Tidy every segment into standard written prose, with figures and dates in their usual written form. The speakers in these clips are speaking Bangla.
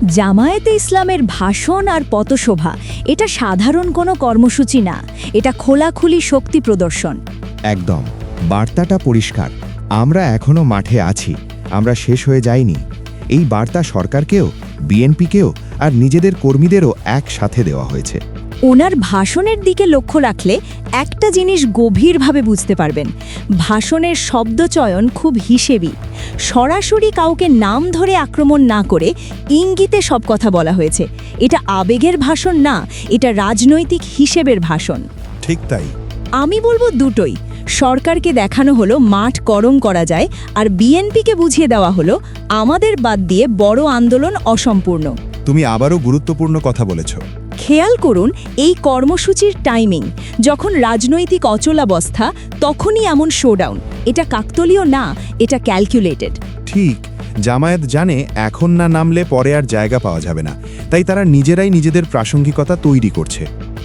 জামায়াতে ইসলামের ভাষণ আর পথশোভা এটা সাধারণ কোনো কর্মসূচি না, এটা খোলাখুলি শক্তি প্রদর্শন। একদম, বার্তাটা পরিষ্কার। আমরা এখনো মাঠে আছি, আমরা শেষ হয়ে যাইনি। এই বার্তা সরকারকেও, বিএনপিকেও আর নিজেদের কর্মীদেরও একসাথে দেওয়া হয়েছে। ওনার ভাষণের দিকে লক্ষ্য রাখলে একটা জিনিস গভীরভাবে বুঝতে পারবেন, ভাষণের শব্দচয়ন খুব হিসেবি। সরাসরি কাউকে নাম ধরে আক্রমণ না করে ইঙ্গিতে সব কথা বলা হয়েছে। এটা আবেগের ভাষণ না, এটা রাজনৈতিক হিসেবের ভাষণ। ঠিক তাই। আমি বলবো দুটোই। সরকারকে দেখানো হলো মাঠ গরম করা যায়, আর বিএনপিকে বুঝিয়ে দেওয়া হলো আমাদের বাদ দিয়ে বড় আন্দোলন অসম্পূর্ণ। তুমি আবারও গুরুত্বপূর্ণ কথা বলেছ। খেয়াল করুন এই কর্মসূচির টাইমিং, যখন রাজনৈতিক অচলাবস্থা তখনই এমন শোডাউন। এটা কাকতলীয় না, এটা ক্যালকুলেটেড। ঠিক, জামায়াত জানে এখন না নামলে পরে আর জায়গা পাওয়া যাবে না, তাই তারা নিজেরাই নিজেদের প্রাসঙ্গিকতা তৈরি করছে।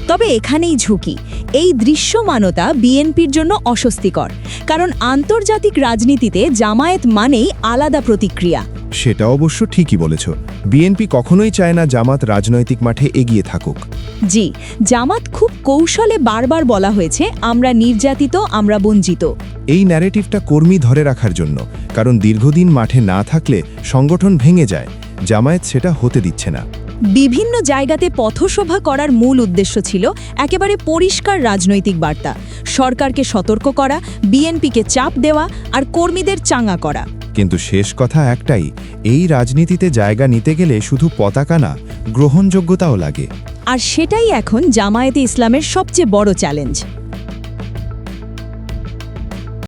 তবে এখানেই ঝুঁকি, এই দৃশ্যমানতা বিএনপির জন্য অস্বস্তিকর, কারণ আন্তর্জাতিক রাজনীতিতে জামায়াত মানেই আলাদা প্রতিক্রিয়া। সেটা অবশ্য ঠিকই বলেছ। বিএনপি কখনোই চায় না জামাত রাজনৈতিক মাঠে এগিয়ে থাকুক। জি, জামাত খুব কৌশলে বারবার বলা হয়েছে আমরা নির্যাতিত, আমরা বঞ্চিত। এই ন্যারেটিভটা কর্মী ধরে রাখার জন্য, কারণ দীর্ঘদিন মাঠে না থাকলে সংগঠন ভেঙে যায়। জামায়াত সেটা হতে দিচ্ছে না। বিভিন্ন জায়গাতে পথসভা করার মূল উদ্দেশ্য ছিল একেবারে পরিষ্কার রাজনৈতিক বার্তা, সরকারকে সতর্ক করা, বিএনপিকে চাপ দেওয়া আর কর্মীদের চাঙ্গা করা। কিন্তু শেষ কথা একটাই, এই রাজনীতিতে জায়গা নিতে গেলে শুধু পতাকা না, গ্রহণযোগ্যতাও লাগে। আর সেটাই এখন জামায়াতে ইসলামের সবচেয়ে বড় চ্যালেঞ্জ।